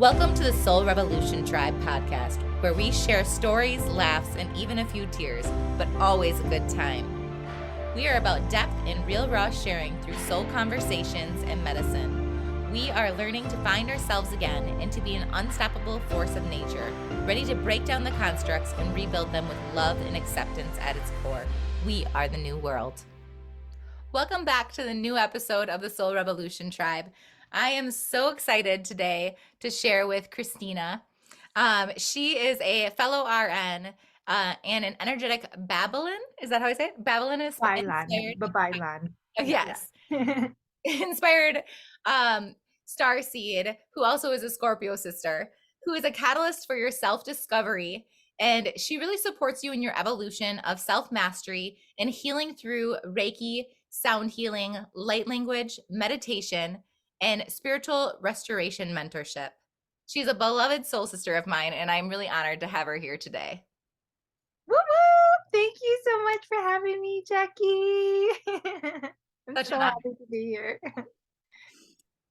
Welcome to the Soul Revolution Tribe podcast, where we share stories, laughs, and even a few tears, but always a good time. We are about depth and real raw sharing through soul conversations and medicine. We are learning to find ourselves again and to be an unstoppable force of nature, ready to break down the constructs and rebuild them with love and acceptance at its core. We are the new world. Welcome back to the new episode of the Soul Revolution Tribe. I am so excited today to share with Christina. She is a fellow RN and an energetic Babaylan. Is that how I say it? Babaylan is inspired. Babaylan. Yes. Inspired starseed, who also is a Scorpio sister, who is a catalyst for your self-discovery. And she really supports you in your evolution of self-mastery and healing through Reiki, sound healing, light language, meditation, and spiritual restoration mentorship. She's a beloved soul sister of mine, and I'm really honored to have her here today. Woo woo! Thank you so much for having me, Jackie. I'm so happy to be here.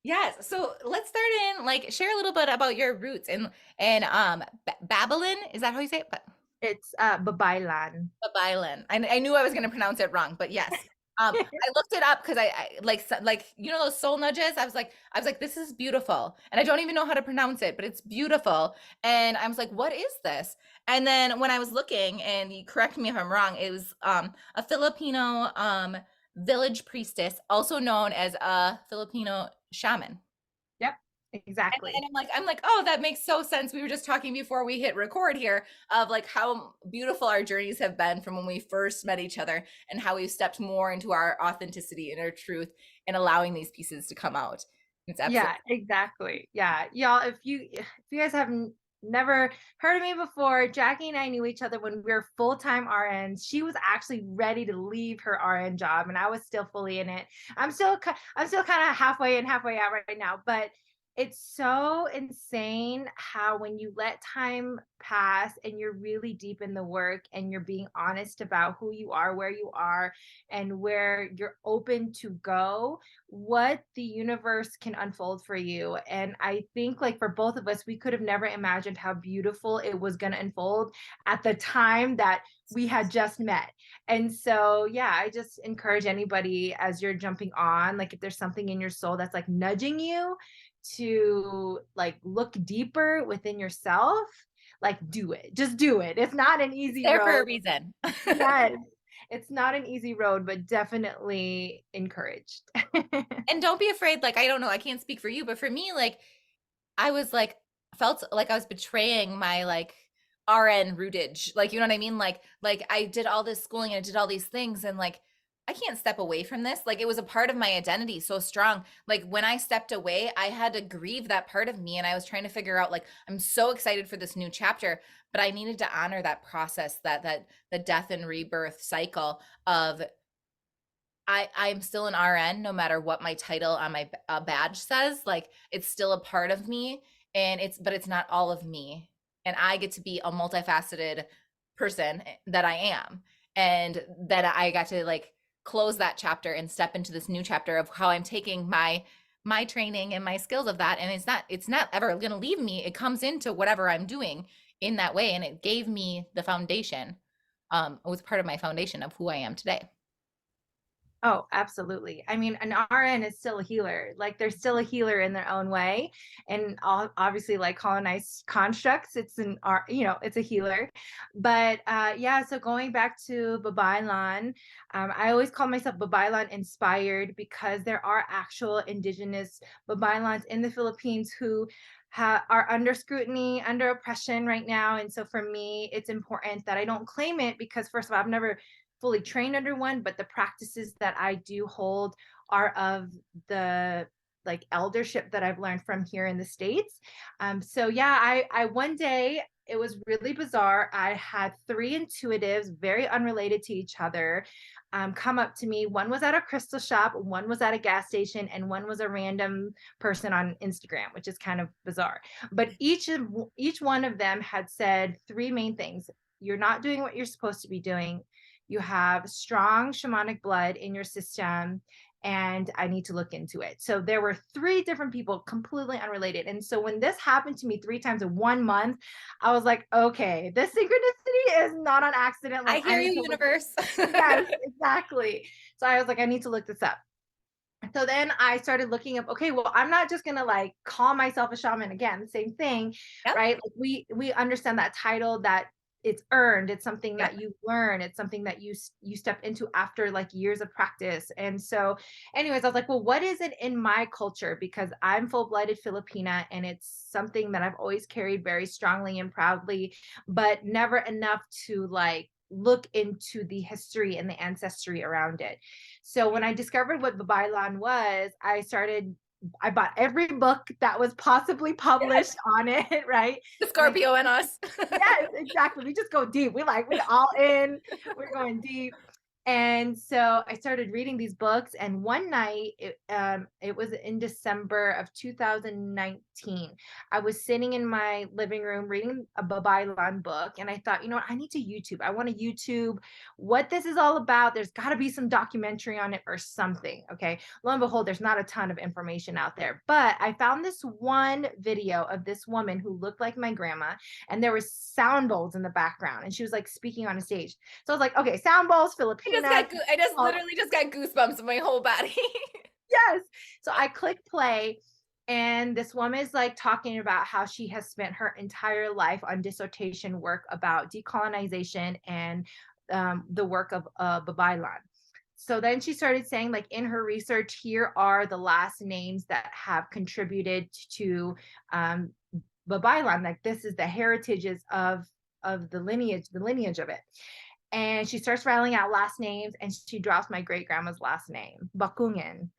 Yes. So let's start in, share a little bit about your roots and Babaylan. Is that how you say it? It's Babaylan. Babaylan. I knew I was going to pronounce it wrong, but yes. I looked it up because I like those soul nudges. I was like, this is beautiful, and I don't even know how to pronounce it, but it's beautiful. And I was like, what is this? And then when I was looking, and you correct me if I'm wrong, it was a Filipino village priestess, also known as a Filipino shaman. Yep, exactly. And I'm like, oh, that makes so sense. We were just talking before we hit record here of like how beautiful our journeys have been from when we first met each other, and how we've stepped more into our authenticity and our truth and allowing these pieces to come out. It's absolutely exactly. Yeah, y'all, if you guys have never heard of me before, Jackie and I knew each other when we were full-time RNs. She was actually ready to leave her RN job, and I was still fully in it. I'm still kind of halfway in, halfway out right now, but it's so insane how when you let time pass and you're really deep in the work and you're being honest about who you are, where you are, and where you're open to go, what the universe can unfold for you. And I think like for both of us, we could have never imagined how beautiful it was going to unfold at the time that we had just met. And so, yeah, I just encourage anybody as you're jumping on, like if there's something in your soul that's like nudging you to like look deeper within yourself, like do it. Just do it. It's not an easy road. for a reason. Yes. It's not an easy road, but definitely encouraged. And don't be afraid. Like, I don't know, I can't speak for you, but for me, like, I was like, felt like I was betraying my like RN rootage. Like, you know what I mean? Like I did all this schooling and I did all these things, and like, I can't step away from this. Like, it was a part of my identity so strong. Like, when I stepped away, I had to grieve that part of me. And I was trying to figure out, like, I'm so excited for this new chapter, but I needed to honor that process, that the death and rebirth cycle of I'm still an RN no matter what my title on my badge says. Like, it's still a part of me, and but it's not all of me. And I get to be a multifaceted person that I am. And that I got to like close that chapter and step into this new chapter of how I'm taking my training and my skills of that. And it's not ever going to leave me. It comes into whatever I'm doing in that way. And it gave me the foundation. It was part of my foundation of who I am today. Oh, absolutely. I mean, an RN is still a healer. Like they're still a healer in their own way. And obviously like colonized constructs, it's it's a healer. But yeah, so going back to Babaylan, I always call myself Babaylan inspired because there are actual indigenous Babaylans in the Philippines who are under scrutiny, under oppression right now. And so for me, it's important that I don't claim it because first of all, I've never fully trained under one, but the practices that I do hold are of the like eldership that I've learned from here in the States. So yeah, I one day, it was really bizarre. I had three intuitives, very unrelated to each other, come up to me. One was at a crystal shop, one was at a gas station, and one was a random person on Instagram, which is kind of bizarre. But each one of them had said three main things. You're not doing what you're supposed to be doing. You have strong shamanic blood in your system, and I need to look into it. So there were 3 different people completely unrelated. And so when this happened to me 3 times in 1 month, I was like, okay, this synchronicity is not on accident. I Like I hear need you, to look. universe. Yes, exactly. So I was like, I need to look this up. So then I started looking up, okay, well, I'm not just gonna like call myself a shaman again, same thing, Yep. right? Like we understand that title, that it's earned, it's something Yep. that you learn, it's something that you step into after like years of practice. And so, anyways, I was like, well, what is it in my culture? Because I'm full-blooded Filipina, and it's something that I've always carried very strongly and proudly, but never enough to like look into the history and the ancestry around it. So when I discovered what Babaylan was, I bought every book that was possibly published on it, right? The And I Scorpio and us. Yes, exactly. We just go deep. We all in. We're going deep. And so I started reading these books, and one night, it was in December of 2019. I was sitting in my living room reading a Babaylan book, and I thought, you know what, I need to YouTube. I want to YouTube what this is all about. There's got to be some documentary on it or something. Okay. Lo and behold, there's not a ton of information out there, but I found this one video of this woman who looked like my grandma, and there was sound bowls in the background, and she was like speaking on a stage. So I was like, okay, sound bowls, Filipina. I just literally just got goosebumps in my whole body. Yes. So I click play, and this woman is like talking about how she has spent her entire life on dissertation work about decolonization and the work of Babaylan. So then she started saying, like, in her research, here are the last names that have contributed to um, Babaylan. Like, this is the heritages of the lineage of it. And she starts rattling out last names, and she drops my great grandma's last name, Bakungen.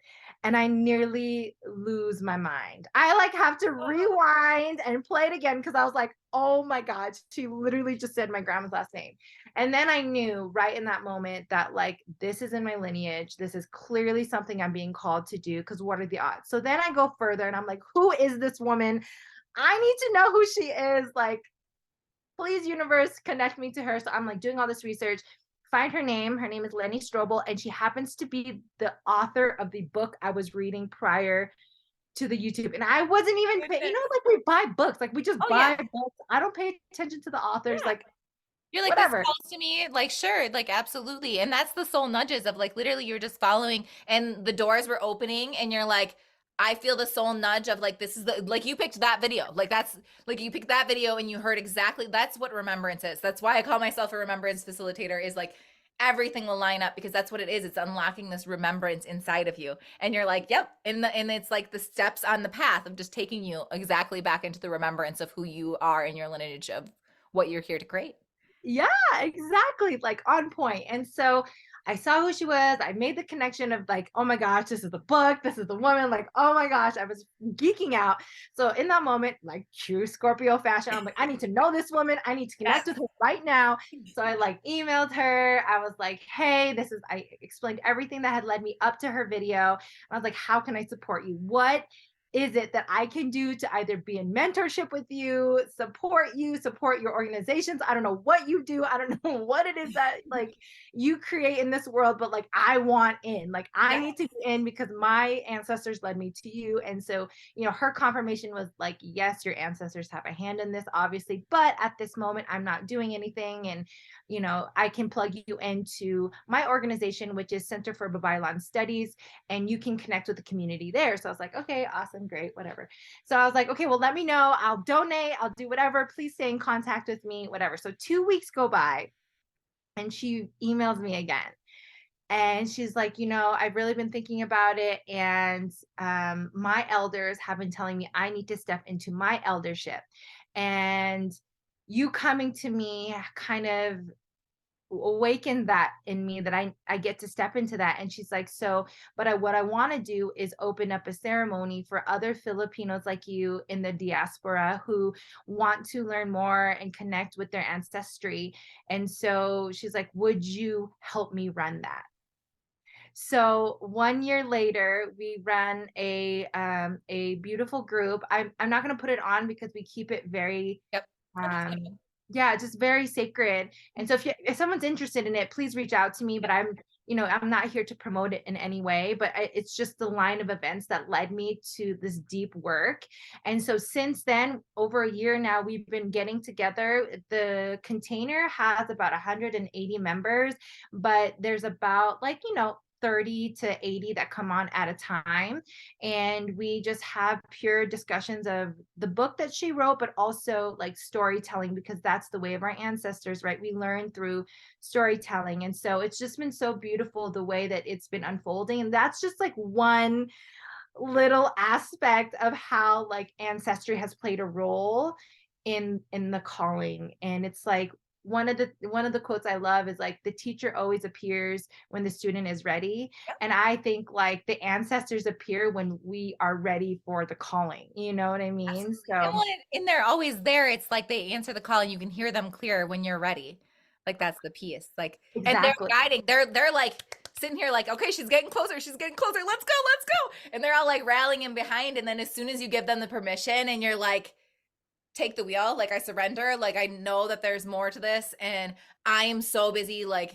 And I nearly lose my mind. I like have to rewind and play it again because I was like, oh my God, she literally just said my grandma's last name. And then I knew right in that moment that like this is in my lineage. This is clearly something I'm being called to do, because what are the odds? So then I go further and I'm like, who is this woman? I need to know who she is. Like, please, universe, connect me to her. So I'm like doing all this research, find her name. Her name is Lenny Strobel, and she happens to be the author of the book I was reading prior to the YouTube. And I wasn't even paying, Goodness. like we buy books, like we just Oh buy yeah. books. I don't pay attention to the authors, Yeah. like You're like, this whatever. calls to me, like, sure, like, absolutely. And that's the soul nudges of like, literally, you're just following, and the doors were opening, and you're like, I feel the soul nudge of like, this is the, like, you picked that video. Like, that's like, you picked that video and you heard exactly, that's what remembrance is. That's why I call myself a remembrance facilitator, is like, everything will line up because that's what it is. It's unlocking this remembrance inside of you. And you're like, yep. And it's like the steps on the path of just taking you exactly back into the remembrance of who you are in your lineage of what you're here to create. Yeah, exactly. Like on point. And so I saw who she was. I made the connection of like, oh my gosh, this is the book. This is the woman. Like, oh my gosh, I was geeking out. So in that moment, like true Scorpio fashion, I'm like, I need to know this woman. I need to connect with her right now. So I like emailed her. I was like, hey, I explained everything that had led me up to her video. I was like, how can I support you? What is it that I can do to either be in mentorship with you, support your organizations? I don't know what you do. I don't know what it is that like you create in this world, but like I want in. Like I Yeah. need to be in because my ancestors led me to you. And so, her confirmation was like, yes, your ancestors have a hand in this, obviously, but at this moment, I'm not doing anything. And I can plug you into my organization, which is Center for Babaylan Studies, and you can connect with the community there. So I was like, okay, awesome, great, whatever. So I was like, okay, well, let me know. I'll donate. I'll do whatever. Please stay in contact with me, whatever. So 2 weeks go by, and she emails me again. And she's like, I've really been thinking about it. And my elders have been telling me I need to step into my eldership. And you coming to me kind of awakened that in me, that I get to step into that. And she's like, so, but what I want to do is open up a ceremony for other Filipinos like you in the diaspora who want to learn more and connect with their ancestry. And so she's like, would you help me run that? So 1 year later, we ran a beautiful group. I'm not going to put it on because we keep it very Yep. um, Understandable. Yeah, just very sacred. And so if someone's interested in it, please reach out to me, but I'm not here to promote it in any way, but it's just the line of events that led me to this deep work. And so since then, over a year now, we've been getting together. The container has about 180 members, but there's about 30 to 80 that come on at a time. And we just have pure discussions of the book that she wrote, but also like storytelling, because that's the way of our ancestors, right? We learn through storytelling. And so it's just been so beautiful the way that it's been unfolding. And that's just like one little aspect of how like ancestry has played a role in the calling. And it's like one of the quotes I love is like, the teacher always appears when the student is ready. And I think like the ancestors appear when we are ready for the calling, you know what I mean? Absolutely. And So when they're always there, it's like they answer the call and you can hear them clear when you're ready. Like that's the piece. Like, and they're exactly. guiding. They're like sitting here like, okay, she's getting closer. She's getting closer. Let's go. Let's go. And they're all like rallying in behind. And then as soon as you give them the permission and you're like, take the wheel, like I surrender, like I know that there's more to this, and I am so busy, like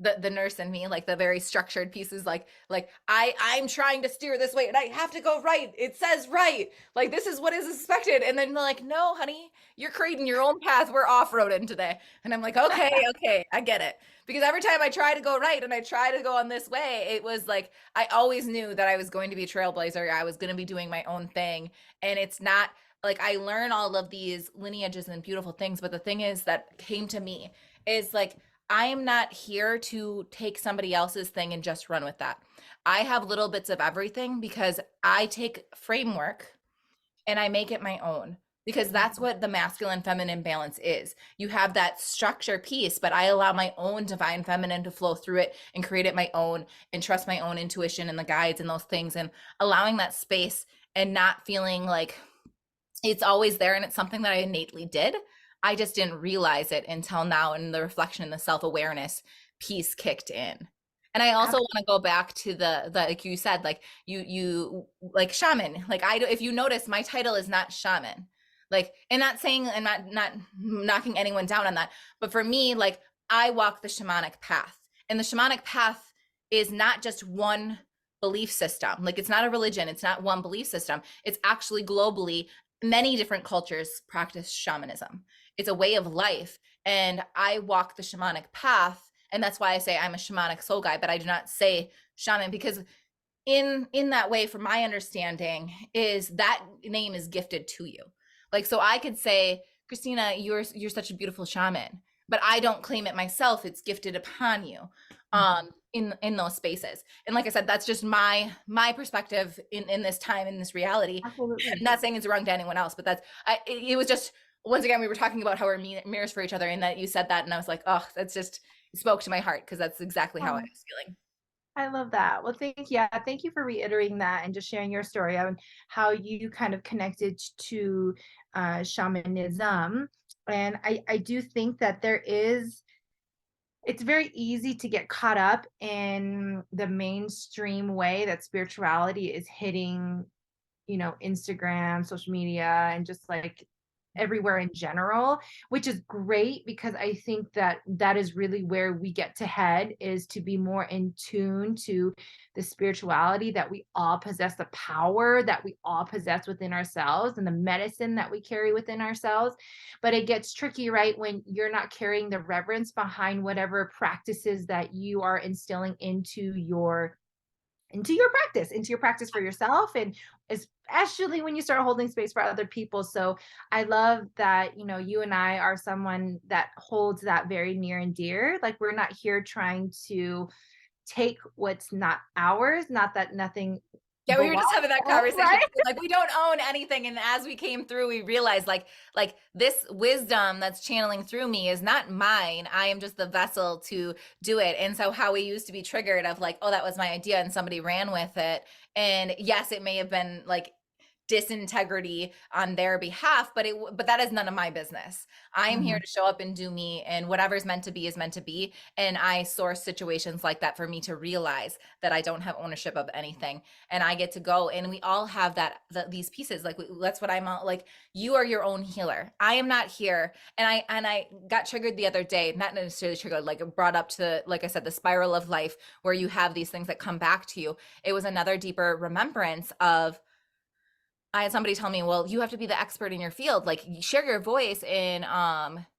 the nurse in me, like the very structured pieces, like I'm trying to steer this way and I have to go right, it says right, like this is what is expected, and then like, no honey, you're creating your own path, we're off-roading today. And I'm like, okay, okay, I get it. Because every time I try to go right and I try to go on this way, it was like I always knew that I was going to be a trailblazer, I was going to be doing my own thing. And it's not like I learn all of these lineages and beautiful things, but the thing is that came to me is like, I am not here to take somebody else's thing and just run with that. I have little bits of everything because I take framework and I make it my own, because that's what the masculine feminine balance is. You have that structure piece, but I allow my own divine feminine to flow through it and create it my own and trust my own intuition and the guides and those things, and allowing that space and not feeling like it's always there and it's something that I innately did. I just didn't realize it until now, and the reflection and the self-awareness piece kicked in. And I also want to go back to the like you said, like you like shaman. Like if you notice, my title is not shaman. Like, and not saying and not knocking anyone down on that, but for me, like I walk the shamanic path, and the shamanic path is not just one belief system. Like it's not a religion, it's not one belief system. It's actually globally many different cultures practice shamanism. It's a way of life. And I walk the shamanic path. And that's why I say I'm a shamanic soul guide, but I do not say shaman, because in that way, from my understanding, is that name is gifted to you. Like, so I could say, Christina, you're such a beautiful shaman, but I don't claim it myself. It's gifted upon you in those spaces. And like I said, that's just my perspective in this time, in this reality. Absolutely. I'm not saying it's wrong to anyone else, but it was just, once again, we were talking about how we're mirrors for each other, and that you said that, and I was like, oh, that's just, it spoke to my heart, because that's exactly how I was feeling. I love that. Well, thank you for reiterating that and just sharing your story on how you kind of connected to shamanism. And I do think that it's very easy to get caught up in the mainstream way that spirituality is hitting, Instagram, social media, and just like everywhere in general, which is great, because I think that that is really where we get to head, is to be more in tune to the spirituality that we all possess, the power that we all possess within ourselves, and the medicine that we carry within ourselves. But it gets tricky, right, when you're not carrying the reverence behind whatever practices that you are instilling into your practice for yourself, and especially when you start holding space for other people. So I love that, you and I are someone that holds that very near and dear. Like, we're not here trying to take what's not ours, not that nothing Yeah, we were belongs just having that to us, conversation. right? Like, we don't own anything. And as we came through, we realized like this wisdom that's channeling through me is not mine. I am just the vessel to do it. And so how we used to be triggered of like, oh, that was my idea, and somebody ran with it. And yes, it may have been like disintegrity on their behalf, but that is none of my business. I am here Mhm. to show up and do me, and whatever's meant to be is meant to be. And I source situations like that for me to realize that I don't have ownership of anything, and I get to go. And we all have these pieces. Like that's what I'm like. You are your own healer. I am not here. And I got triggered the other day, not necessarily triggered, like brought up to, like I said, the spiral of life where you have these things that come back to you. It was another deeper remembrance of, I had somebody tell me, well, you have to be the expert in your field. Like, you share your voice and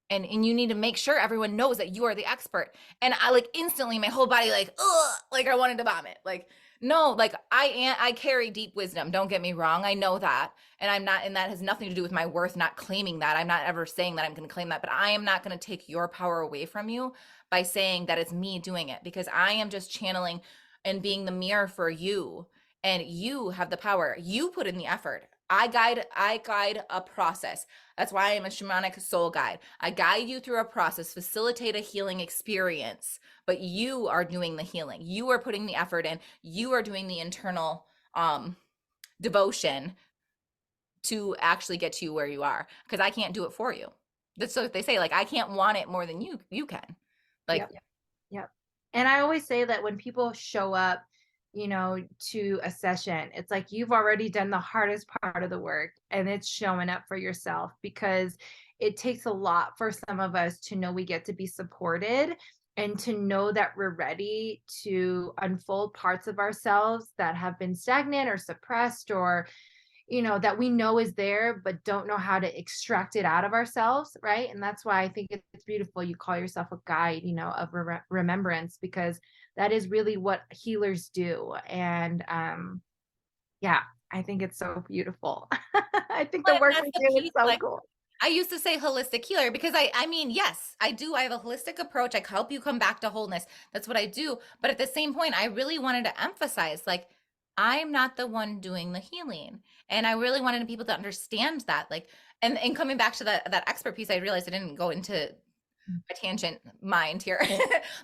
you need to make sure everyone knows that you are the expert. And I, like, instantly my whole body, like, ugh, like I wanted to vomit. Like, no, like I carry deep wisdom. Don't get me wrong. I know that. And I'm not, and that has nothing to do with my worth, not claiming that. I'm not ever saying that I'm going to claim that, but I am not going to take your power away from you by saying that it's me doing it, because I am just channeling and being the mirror for you, and you have the power. You put in the effort. I guide a process. That's why I'm a shamanic soul guide. I guide you through a process, facilitate a healing experience, but you are doing the healing. You are putting the effort in. You are doing the internal devotion to actually get you where you are, because I can't do it for you. That's what they say. Like, I can't want it more than you can. Like, Yep. Yep. And I always say that when people show up, to a session, it's like you've already done the hardest part of the work, and it's showing up for yourself, because it takes a lot for some of us to know we get to be supported, and to know that we're ready to unfold parts of ourselves that have been stagnant or suppressed, or that we know is there, but don't know how to extract it out of ourselves, right? And that's why I think it's beautiful you call yourself a guide, of remembrance, because that is really what healers do. And yeah, I think it's so beautiful. I think the but work that's we the do is piece. so Like, cool. I used to say holistic healer because I mean, yes, I do. I have a holistic approach. I help you come back to wholeness. That's what I do. But at the same point, I really wanted to emphasize, like, I'm not the one doing the healing. And I really wanted people to understand that. Like, and coming back to that expert piece, I realized I didn't go into a tangent mind here.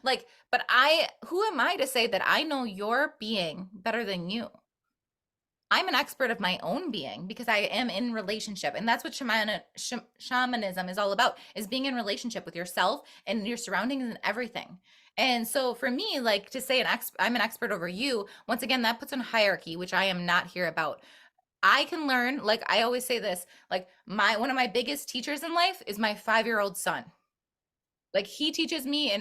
Like, but who am I to say that I know your being better than you? I'm an expert of my own being because I am in relationship. And that's what shamanism is all about, is being in relationship with yourself and your surroundings and everything. And so for me, like, to say I'm an expert over you, once again, that puts in hierarchy, which I am not here about. I can learn, like I always say this, like, one of my biggest teachers in life is my 5-year-old son. Like, he teaches me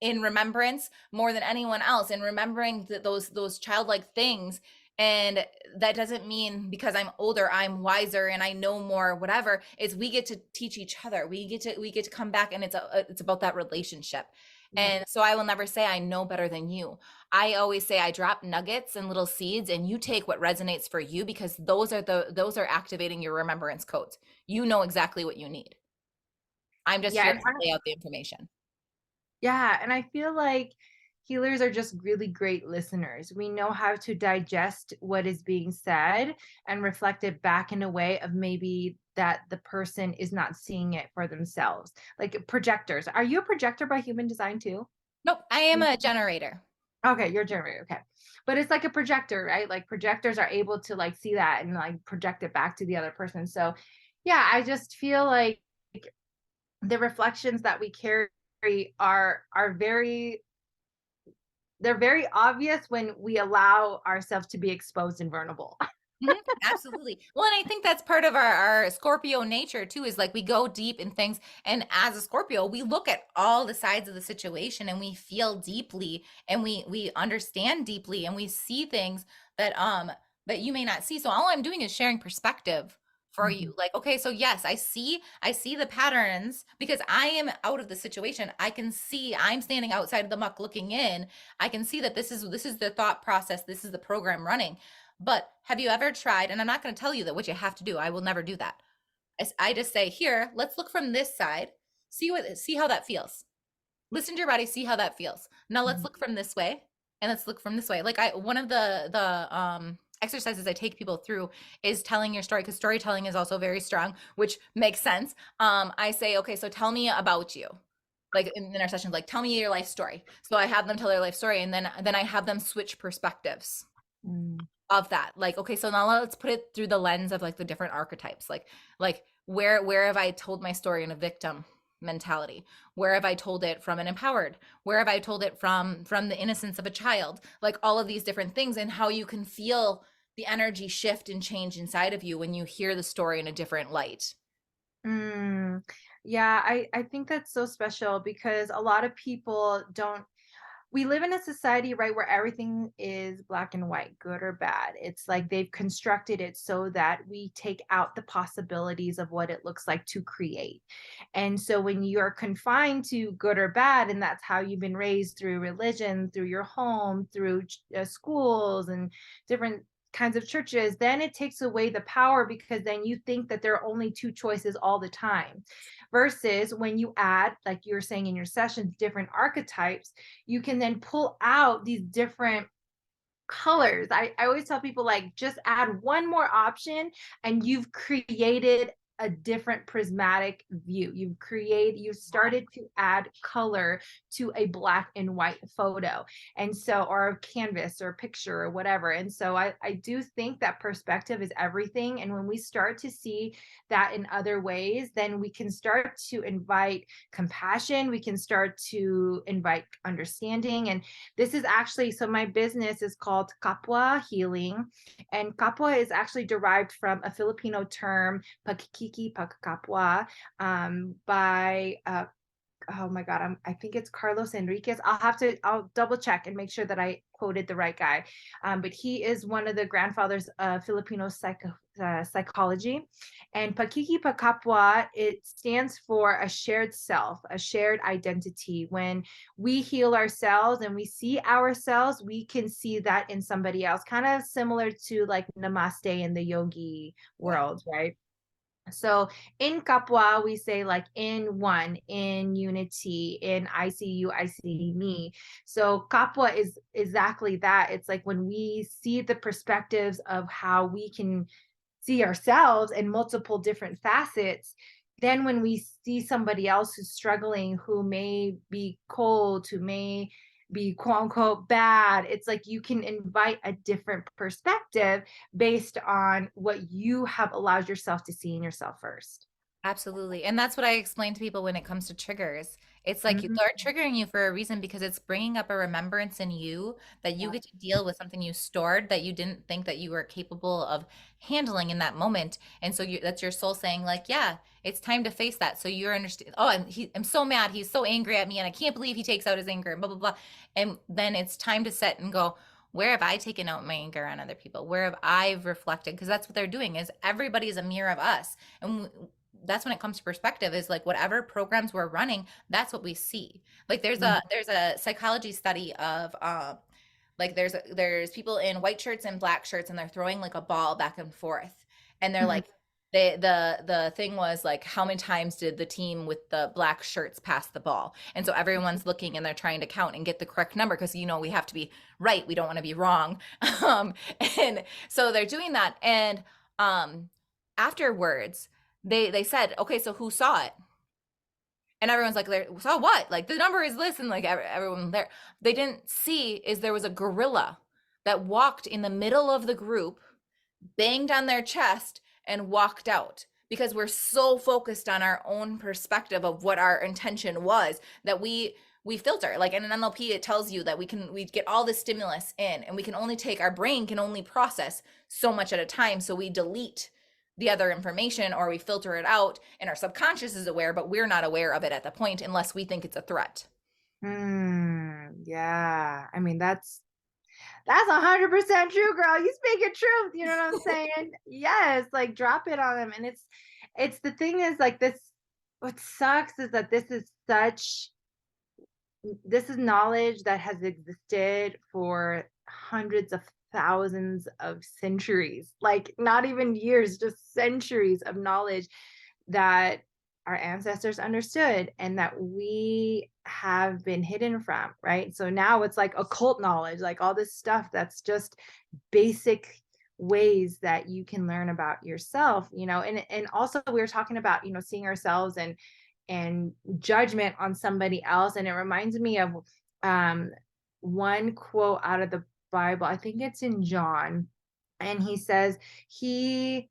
in remembrance more than anyone else, in remembering those childlike things. And that doesn't mean because I'm older I'm wiser and I know more, whatever. Is we get to teach each other. We get to come back, and it's about that relationship. Yep. And so I will never say I know better than you. I always say I drop nuggets and little seeds, and you take what resonates for you, because those are activating your remembrance codes. You know exactly what you need. I'm just Yeah. here And to lay out the information. Yeah, and I feel like healers are just really great listeners. We know how to digest what is being said and reflect it back in a way of maybe that the person is not seeing it for themselves. Like projectors. Are you a projector by human design too? Nope, I am a generator. Okay, you're a generator. Okay. But it's like a projector, right? Like projectors are able to like see that and like project it back to the other person. So yeah, I just feel like the reflections that we carry are very, they're very obvious when we allow ourselves to be exposed and vulnerable. Mhm, absolutely. Well, and I think that's part of our Scorpio nature too, is like we go deep in things. And as a Scorpio, we look at all the sides of the situation, and we feel deeply, and we understand deeply, and we see things that you may not see. So all I'm doing is sharing perspective for Mhm. you. Like, okay, so yes, I see the patterns because I am out of the situation. I can see, I'm standing outside of the muck looking in. I can see that this is the thought process, this is the program running. But have you ever tried, and I'm not going to tell you that what you have to do. I will never do that. I just say, here, let's look from this side, see how that feels. Listen to your body, see how that feels. Now let's Mhm. look from this way, and let's look from this way. Like, one of the exercises I take people through is telling your story, because storytelling is also very strong, which makes sense. I say, okay, so tell me about you. Like, in our sessions, like, tell me your life story. So I have them tell their life story, and then I have them switch perspectives. Mm. of that. Like, okay, so now let's put it through the lens of like the different archetypes. Like where have I told my story in a victim mentality? Where have I told it from an empowered? Where have I told it from the innocence of a child? Like all of these different things, and how you can feel the energy shift and change inside of you when you hear the story in a different light. Mm, yeah, I think that's so special because a lot of people don't. We live in a society, right, where everything is black and white, good or bad. It's like they've constructed it so that we take out the possibilities of what it looks like to create. And so when you're confined to good or bad, and that's how you've been raised through religion, through your home, through schools and different kinds of churches, then it takes away the power because then you think that there are only two choices all the time. Versus when you add, like you were saying in your sessions, different archetypes, you can then pull out these different colors. I always tell people, like, just add one more option and you've created a different prismatic view. You've started to add color to a black and white photo. And so, or a canvas or a picture or whatever. And so I do think that perspective is everything. And when we start to see that in other ways, then we can start to invite compassion. We can start to invite understanding. And this is actually, so my business is called Kapwa Healing. And Kapwa is actually derived from a Filipino term, Pagkiki Pagkakapwa, by oh my God, I think it's Carlos Enriquez. I'll double check and make sure that I quoted the right guy. But he is one of the grandfathers of Filipino psychology. And Pakiki Pakapwa, it stands for a shared self, a shared identity. When we heal ourselves and we see ourselves, we can see that in somebody else, kind of similar to like Namaste in the yogi Yeah. world, right? So in Kapwa, we say like in one, in unity, in I see you, I see me. So Kapwa is exactly that. It's like when we see the perspectives of how we can see ourselves in multiple different facets, then when we see somebody else who's struggling, who may be cold, who may be quote unquote bad, it's like you can invite a different perspective based on what you have allowed yourself to see in yourself first. Absolutely. And that's what I explain to people when it comes to triggers. It's like Mhm. they're triggering you for a reason because it's bringing up a remembrance in you that you Yeah. get to deal with something you stored that you didn't think that you were capable of handling in that moment. And so that's your soul saying like, yeah, it's time to face that. So you're understand. Oh, I'm so mad. He's so angry at me and I can't believe he takes out his anger and blah, blah, blah. And then it's time to sit and go, where have I taken out my anger on other people? Where have I reflected? Because that's what they're doing is everybody's a mirror of us. And that's when it comes to perspective is like whatever programs we're running, that's what we see. Like Mhm. there's a psychology study of like there's people in white shirts and black shirts and they're throwing like a ball back and forth and they're Mhm. like the thing was like how many times did the team with the black shirts pass the ball, and so everyone's looking and they're trying to count and get the correct number because we have to be right, we don't want to be wrong. um and so they're doing that, and afterwards they said, okay, so who saw it? And everyone's like, "There saw what? Like the number is this," and like everyone there. They didn't see is there was a gorilla that walked in the middle of the group, banged on their chest, and walked out because we're so focused on our own perspective of what our intention was that we filter. Like in an NLP, it tells you that we get all this stimulus in and we can only take, our brain can only process so much at a time, so we delete the other information or we filter it out, and our subconscious is aware but we're not aware of it at the point unless we think it's a threat. Yeah. I mean, that's 100% true, girl. You speaking truth. You know what I'm saying? Yes, like drop it on them. And it's the thing is like this. What sucks is that this is knowledge that has existed for hundreds of thousands of centuries, like not even years, just centuries of knowledge that our ancestors understood and that we have been hidden from, right? So now it's like occult knowledge, like all this stuff that's just basic ways that you can learn about yourself, and also we were talking about, seeing ourselves and judgment on somebody else. And it reminds me of um one quote out of the Bible. I think it's in John. and he says, he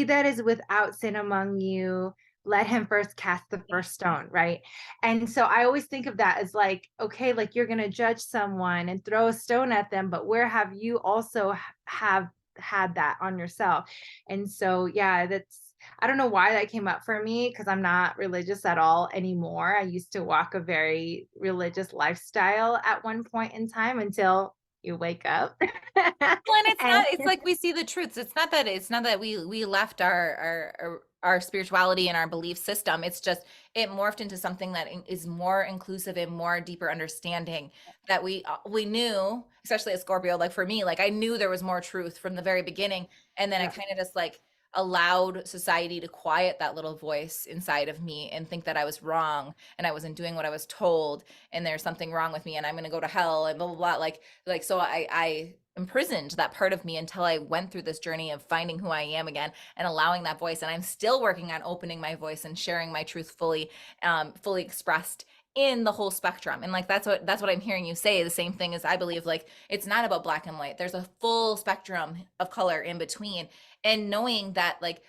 that is without sin among you, let him first cast the first stone, right? And so I always think of that as like, okay, like you're going to judge someone and throw a stone at them, but where have you also have had that on yourself? And so yeah, that's, I don't know why that came up for me, because I'm not religious at all anymore. I used to walk a very religious lifestyle at one point in time until you wake up. Well, and it's And not, it's like we see the truths. It's not that we left our spirituality and our belief system. It's just it morphed into something that is more inclusive and more deeper understanding that we knew, especially as Scorpio, like for me, like I knew there was more truth from the very beginning. And then I yeah, kind of just like allowed society to quiet that little voice inside of me and think that I was wrong and I wasn't doing what I was told and there's something wrong with me and I'm going to go to hell and blah blah blah. Like so I imprisoned that part of me until I went through this journey of finding who I am again and allowing that voice. And I'm still working on opening my voice and sharing my truth fully, fully expressed in the whole spectrum. And like that's what I'm hearing you say. The same thing as I believe, like it's not about black and white. There's a full spectrum of color in between. And knowing that like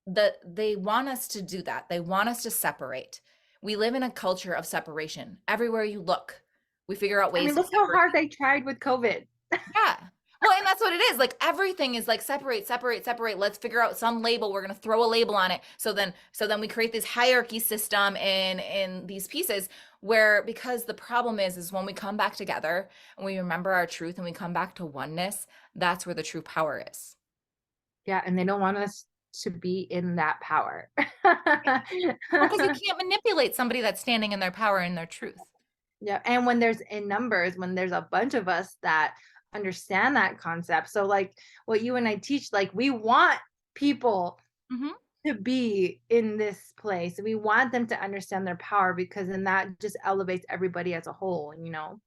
they want us to do that. They want us to separate. We live in a culture of separation. Everywhere you look, we figure out I mean, ways to look how separate. hard they tried with COVID. Yeah. Well, and that's what it is. Like everything is like separate, separate, separate. Let's figure out some label. We're gonna throw a label on it. So then we create this hierarchy system in these pieces where because the problem is when we come back together and we remember our truth and we come back to oneness, that's where the true power is. Yeah, and they don't want us to be in that power. Well, because you can't manipulate somebody that's standing in their power and their truth. Yeah, and when there's in numbers, when there's a bunch of us that understand that concept. So like what you and I teach, like we want people Mhm. to be in this place. We want them to understand their power, because then that just elevates everybody as a whole, you know.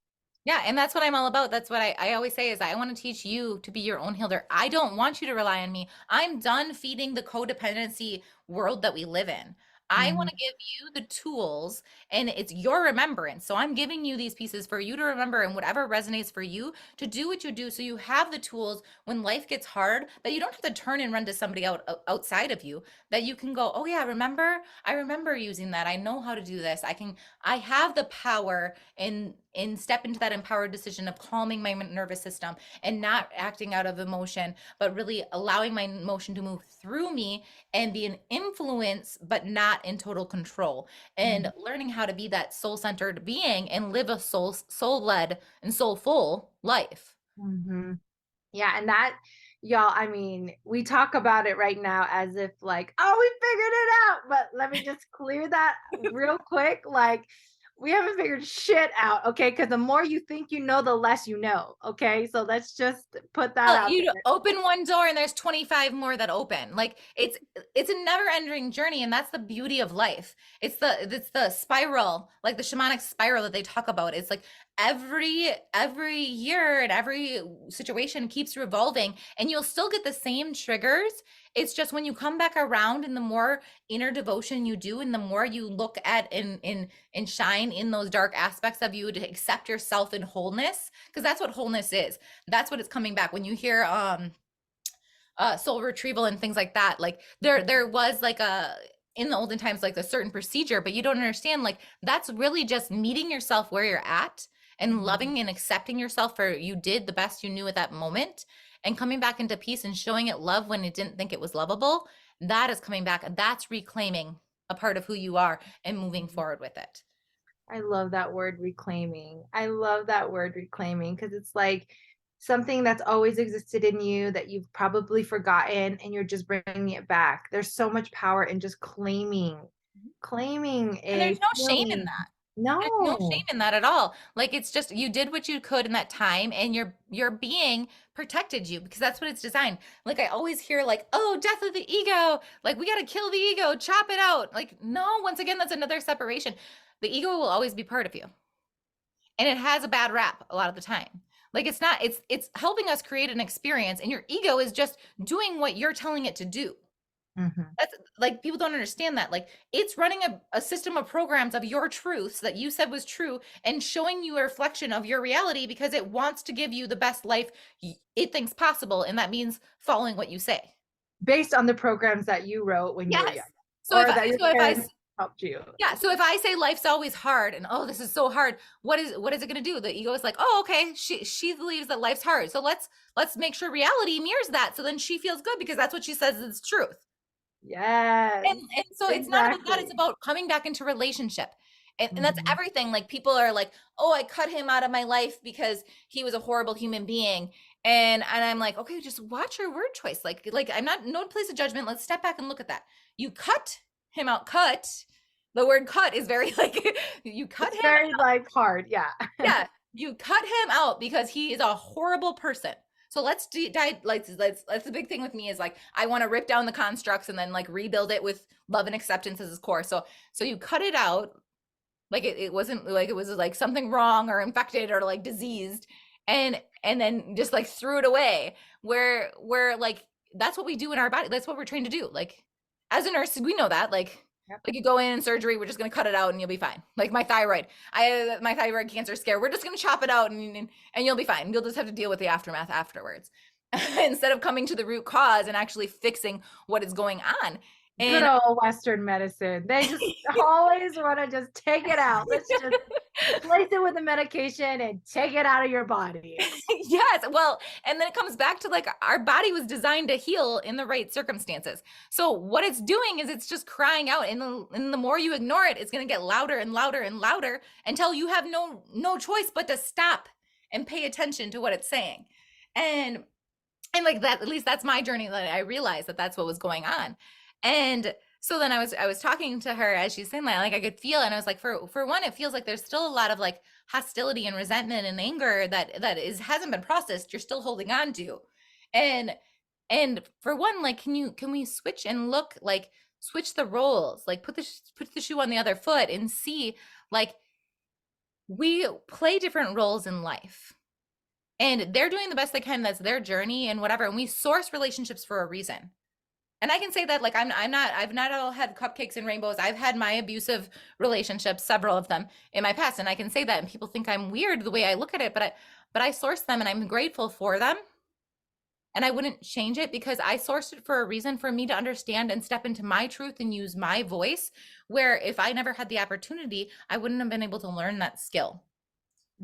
Yeah, and that's what I'm all about. That's what I always say is I want to teach you to be your own healer. I don't want you to rely on me. I'm done feeding the codependency world that we live in. I want Mhm. to give you the tools and it's your remembrance. So I'm giving you these pieces for you to remember and whatever resonates for you to do what you do so you have the tools when life gets hard that you don't have to turn and run to somebody outside of you that you can go, "Oh yeah, remember? I remember using that. I know how to do this. I have the power and step into that empowered decision of calming my nervous system and not acting out of emotion but really allowing my emotion to move through me and be an influence but not in total control and learning how to be that soul-centered being and live a soul-led and soulful life." Mhm. Yeah, and that, y'all, I mean, we talk about it right now as if like, oh, we figured it out. But let me just clear that real quick. Like, we haven't figured shit out, okay? Because the more you think you know, the less you know. Okay. So let's just put that Well, out you there. open one door and there's 25 more that open. Like it's a never-ending journey and that's the beauty of life. It's the spiral, like the shamanic spiral that they talk about. It's like every year and every situation keeps revolving and you'll still get the same triggers. It's just when you come back around and the more inner devotion you do and the more you look at and shine in those dark aspects of you to accept yourself in wholeness, because that's what wholeness is. That's what it's coming back when you hear soul retrieval and things like that. Like there was like a in the olden times like a certain procedure, but you don't understand like that's really just meeting yourself where you're at and Mhm. loving and accepting yourself for you did the best you knew at that moment and coming back into peace and showing it love when it didn't think it was lovable. That is coming back. That's reclaiming a part of who you are and moving forward with it. I love that word reclaiming. I love that word reclaiming, because it's like something that's always existed in you that you've probably forgotten and you're just bringing it back. There's so much power in just claiming And a there's no shame in feeling. that. There's no shame No. in that at all. Like it's just you did what you could in that time and your being protected you because that's what it's designed. Like I always hear like, "Oh, death of the ego. Like we got to kill the ego, chop it out." Like no, once again that's another separation. The ego will always be part of you. And it has a bad rap a lot of the time. Like it's not it's helping us create an experience and your ego is just doing what you're telling it to do. Mhm. That's like people don't understand that. Like it's running a system of programs of your truths that you said was true and showing you a reflection of your reality because it wants to give you the best life it thinks possible. And that means following what you say. Based on the programs that you wrote when you were Yes. young, So or that your so if I parents helped you. yeah, so if I say life's always hard and oh this is so hard, what is it going to do? The ego is like, "Oh, okay, she believes that life's hard. So let's make sure reality mirrors that so then she feels good because that's what she says is truth." Yes, And so it's not about that, it's exactly. about coming back into relationship. And that's Mhm. everything. Like people are like, "Oh, I cut him out of my life because he was a horrible human being." And I'm like, "Okay, just watch your word choice." Like I'm not no place of judgment. Let's step back and look at that. You cut him out. Cut. The word cut is very like you cut It's him. very, like, hard, yeah. Yeah, you cut him out because he is a horrible person. So let's dive. Let's. That's the big thing with me is like I want to rip down the constructs and then like rebuild it with love and acceptance as its core. So you cut it out like it wasn't like it was like something wrong or infected or like diseased, and then just like threw it away. Where like that's what we do in our body. That's what we're trained to do. Like as a nurse, we know that Yep. like you go in surgery, we're just gonna cut it out and you'll be fine. Like my thyroid, my thyroid cancer scare. We're just gonna chop it out and you'll be fine. You'll just have to deal with the aftermath afterwards, instead of coming to the root cause and actually fixing what is going on. Good And old Western medicine. They just always wanna just take it out. Let's just replace it with a medication and take it out of your body. yes, well, and then it comes back to like our body was designed to heal in the right circumstances. So what it's doing is it's just crying out, and the more you ignore it, it's going to get louder and louder and louder until you have no choice but to stop and pay attention to what it's saying. And and like that, at least that's my journey, that I realized that that's what was going on. And so then I was talking to her as she's saying that, like I could feel, and I was like, for one, it feels like there's still a lot of like hostility and resentment and anger that is hasn't been processed. You're still holding on to, and and for one, like can we switch and look like switch the roles, like put the shoe on the other foot and see like we play different roles in life and they're doing the best they can. That's their journey and whatever. And we source relationships for a reason. And I can say that like I've not all had cupcakes and rainbows. I've had my abusive relationships, several of them in my past. And I can say that and people think I'm weird the way I look at it, but I source them and I'm grateful for them. And I wouldn't change it because I sourced it for a reason for me to understand and step into my truth and use my voice. Where if I never had the opportunity, I wouldn't have been able to learn that skill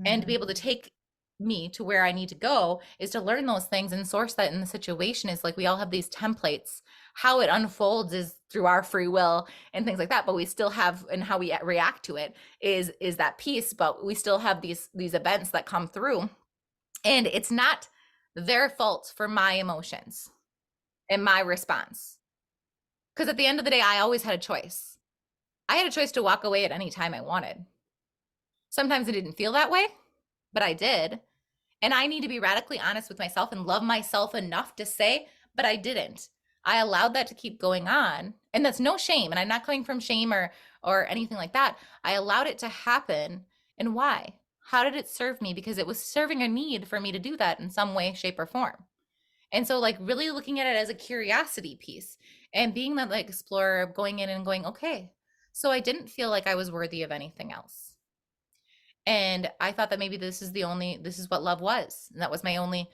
and to be able to Mhm. take me to where I need to go is to learn those things and source that in the situation. Is like we all have these templates. How it unfolds is through our free will and things like that, but we still have, and how we react to it is that piece, but we still have these events that come through, and it's not their fault for my emotions and my response, because at the end of the day I always had a choice. I had a choice to walk away at any time I wanted. Sometimes it didn't feel that way, but I did. And I need to be radically honest with myself and love myself enough to say, but I didn't. I allowed that to keep going on. And that's no shame. And I'm not coming from shame or anything like that. I allowed it to happen. And why? How did it serve me? Because it was serving a need for me to do that in some way, shape, or form. And so like really looking at it as a curiosity piece and being that like explorer of going in and going, okay, so I didn't feel like I was worthy of anything else. And I thought that maybe this is what love was. And that was my only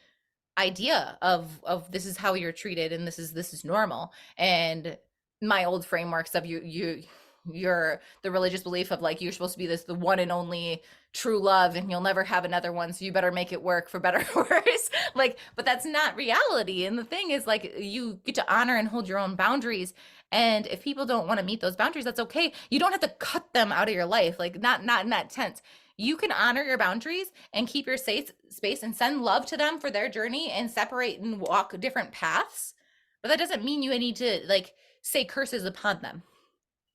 idea of this is how you're treated and this is normal. And my old frameworks of you're the religious belief of like you're supposed to be the one and only true love and you'll never have another one, so you better make it work for better or worse. Like, but that's not reality. And the thing is like you get to honor and hold your own boundaries. And if people don't want to meet those boundaries, that's okay. You don't have to cut them out of your life. Like not in that sense. You can honor your boundaries and keep your safe space and send love to them for their journey and separate and walk different paths. But that doesn't mean you need to like say curses upon them.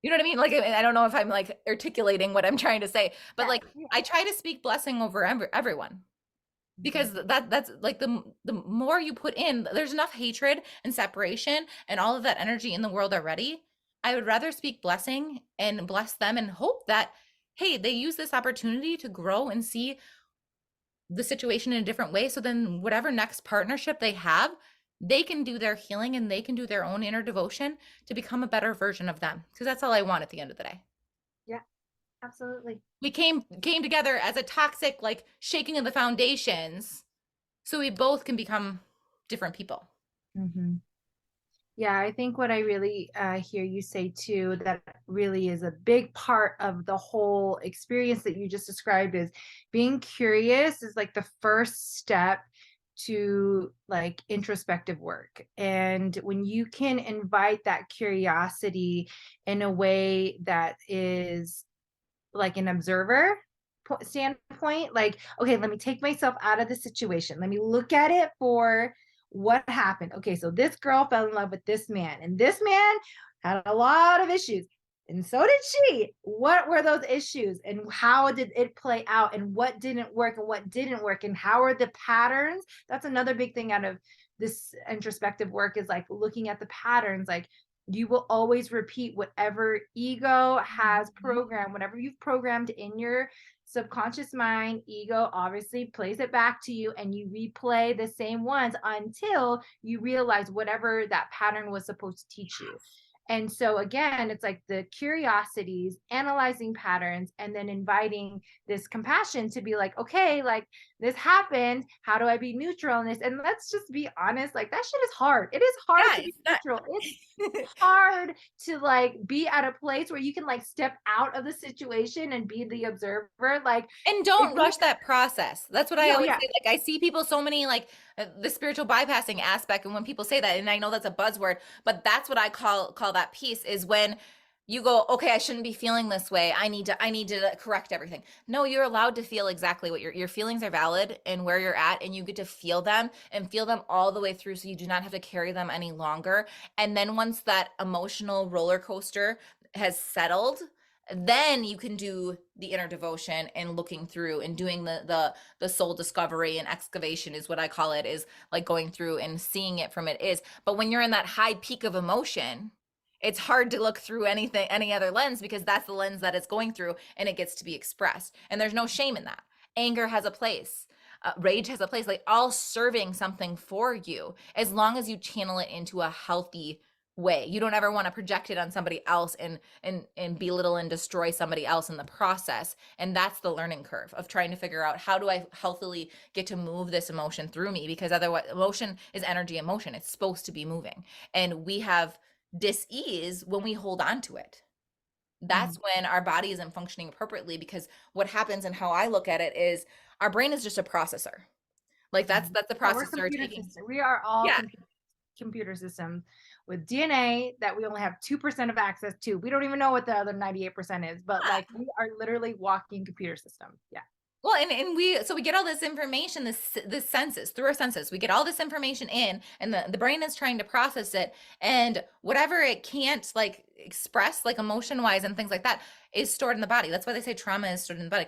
You know what I mean? Like, I don't know if I'm like articulating what I'm trying to say, but Yeah, like yeah. I try to speak blessing over everyone, Mhm. because that's like the more you put in, there's enough hatred and separation and all of that energy in the world already. I would rather speak blessing and bless them and hope that hey, they use this opportunity to grow and see the situation in a different way, so then whatever next partnership they have, they can do their healing and they can do their own inner devotion to become a better version of them. Because that's all I want at the end of the day. Yeah, absolutely. We came together as a toxic, like shaking of the foundations, so we both can become different people. Mm-hmm. Yeah, I think what I really hear you say too, that really is a big part of the whole experience that you just described, is being curious is like the first step to like introspective work. And when you can invite that curiosity in a way that is like an observer standpoint, like, okay, let me take myself out of the situation, let me look at it for what happened. Okay, so this girl fell in love with this man, and this man had a lot of issues, and so did she. What were those issues, and how did it play out, and what didn't work and what didn't work, and how are the patterns? That's another big thing out of this introspective work, is like looking at the patterns. Like, you will always repeat whatever ego has programmed, whatever you've programmed in your subconscious mind. Ego obviously plays it back to you, and you replay the same ones until you realize whatever that pattern was supposed to teach you. And so again, it's like the curiosities, analyzing patterns, and then inviting this compassion to be like, okay, like this happened, how do I be neutral in this? And let's just be honest, like that shit is hard. It is hard Yeah, to be it's not. neutral. It's hard to like be at a place where you can like step out of the situation and be the observer. Like, And if don't you, rush that process. That's what I no, always yeah, say. Like, I see people so many, like the spiritual bypassing aspect. And when people say that, and I know that's a buzzword, but that's what I call that piece, is when you go, okay, I shouldn't be feeling this way. I need to correct everything. No, you're allowed to feel exactly what your feelings are valid and where you're at, and you get to feel them and feel them all the way through, so you do not have to carry them any longer. And then once that emotional roller coaster has settled, then you can do the inner devotion and looking through and doing the soul discovery and excavation, is what I call it, is like going through and seeing it from it is. But when you're in that high peak of emotion, it's hard to look through anything, any other lens, because that's the lens that it's going through, and it gets to be expressed, and there's no shame in that. Anger has a place, rage has a place, like all serving something for you, as long as you channel it into a healthy way. You don't ever want to project it on somebody else and belittle and destroy somebody else in the process. And that's the learning curve of trying to figure out, how do I healthily get to move this emotion through me? Because otherwise, emotion is energy, emotion, it's supposed to be moving, and we have dis-ease when we hold on to it. That's when our body isn't functioning appropriately, because what happens, and how I look at it, is our brain is just a processor. Like that's the yeah, we're processor computer taking. system. We are all Yeah. computer systems with DNA that we only have 2% of access to. We don't even know what the other 98% is, but like we are literally walking computer systems. Yeah. Well, and we get all this information, this senses, through our senses. We get all this information in, and the brain is trying to process it, and whatever it can't like express, like emotion wise and things like that, is stored in the body. That's why they say trauma is stored in the body.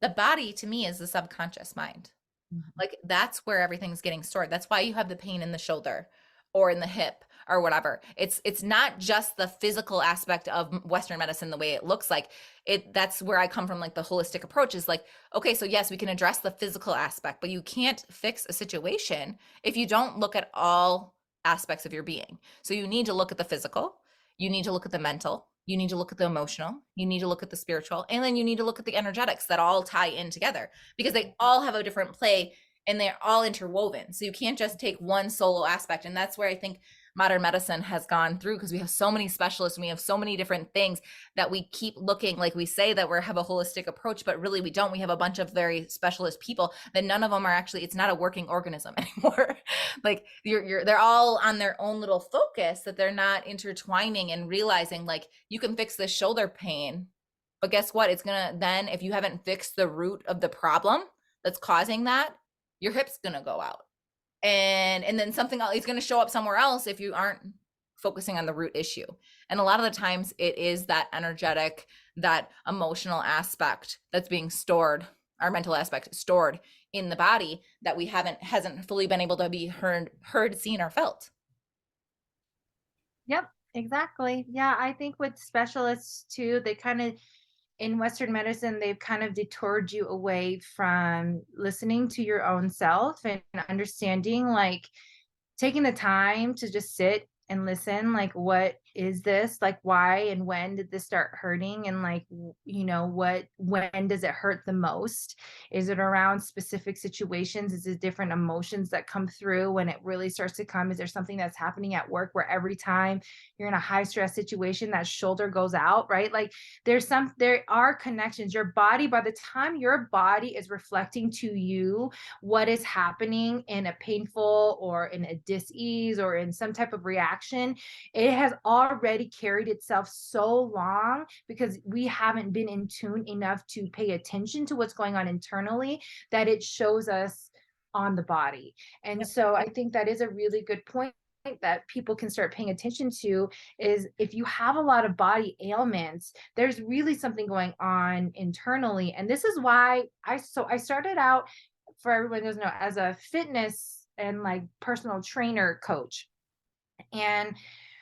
The body to me is the subconscious mind. Mhm. Like that's where everything's getting stored. That's why you have the pain in the shoulder or in the hip or whatever. It's not just the physical aspect of Western medicine, the way it looks like it. That's where I come from. Like the holistic approach is like, okay, so yes, we can address the physical aspect, but you can't fix a situation if you don't look at all aspects of your being. So you need to look at the physical, you need to look at the mental, you need to look at the emotional, you need to look at the spiritual, and then you need to look at the energetics that all tie in together, because they all have a different play and they're all interwoven. So you can't just take one solo aspect. And that's where I think modern medicine has gone through, because we have so many specialists and we have so many different things that we keep looking, like we say that we have a holistic approach, but really we don't. We have a bunch of very specialist people that none of them are actually, it's not a working organism anymore. Like they're all on their own little focus, that they're not intertwining and realizing like you can fix this shoulder pain, but guess what? It's gonna, then if you haven't fixed the root of the problem that's causing that, your hip's gonna go out, and then something else is going to show up somewhere else if you aren't focusing on the root issue. And a lot of the times it is that energetic, that emotional aspect that's being stored, our mental aspect stored in the body, that we hasn't fully been able to be heard, seen, or felt. Yep, exactly. Yeah, I think with specialists too, they kind of, in Western medicine, they've kind of detoured you away from listening to your own self and understanding like taking the time to just sit and listen, like, what is this? Like, why and when did this start hurting? And like, when does it hurt the most? Is it around specific situations? Is it different emotions that come through when it really starts to come? Is there something that's happening at work where every time you're in a high stress situation, that shoulder goes out, right? Like, there are connections. Your body, by the time your body is reflecting to you what is happening in a painful or in a dis-ease or in some type of reaction, it has already carried itself so long because we haven't been in tune enough to pay attention to what's going on internally, that it shows us on the body. And Yep. so I think that is a really good point that people can start paying attention to, is if you have a lot of body ailments, there's really something going on internally. And this is why I started out, for everyone who doesn't know, as a fitness and like personal trainer coach. And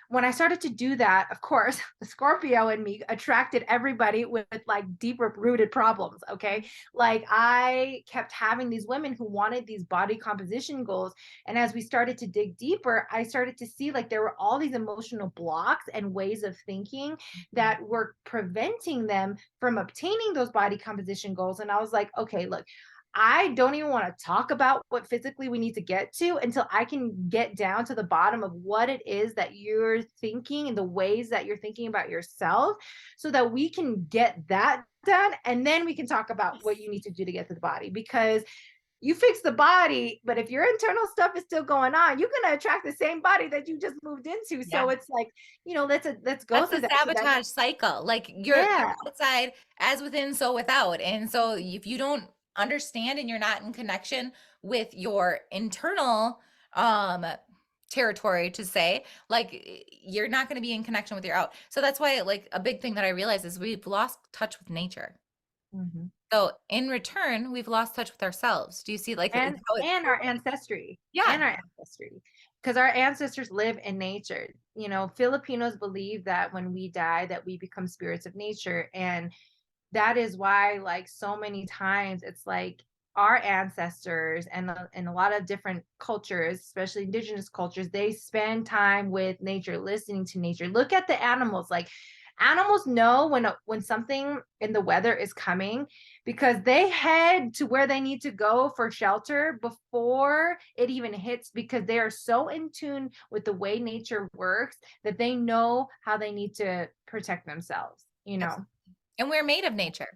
when I started to do that, of course, the Scorpio in me attracted everybody with like deeper rooted problems. Okay. Like, I kept having these women who wanted these body composition goals. And as we started to dig deeper, I started to see like there were all these emotional blocks and ways of thinking that were preventing them from obtaining those body composition goals. And I was like, okay, look, I don't even want to talk about what physically we need to get to until I can get down to the bottom of what it is that you're thinking and the ways that you're thinking about yourself, so that we can get that done. And then we can talk about what you need to do to get to the body. Because you fix the body, but if your internal stuff is still going on, you're going to attract the same body that you just moved into. Yeah. So it's like, let's go That's through the that. So that, sabotage cycle. Like you're yeah. outside as within, so without. And so if you don't understand and you're not in connection with your internal um territory, to say, like, you're not going to be in connection with your out. So that's why, like, a big thing that I realize is we've lost touch with nature. Mhm. So in return, we've lost touch with ourselves. Do you see like and how it, and our ancestry, yeah. because our ancestors live in nature. Filipinos believe that when we die, that we become spirits of nature. And that is why, like, so many times it's like our ancestors and a lot of different cultures, especially indigenous cultures, they spend time with nature, listening to nature. Look at the animals. Like, animals know when something in the weather is coming, because they head to where they need to go for shelter before it even hits, because they are so in tune with the way nature works that they know how they need to protect themselves. And we're made of nature.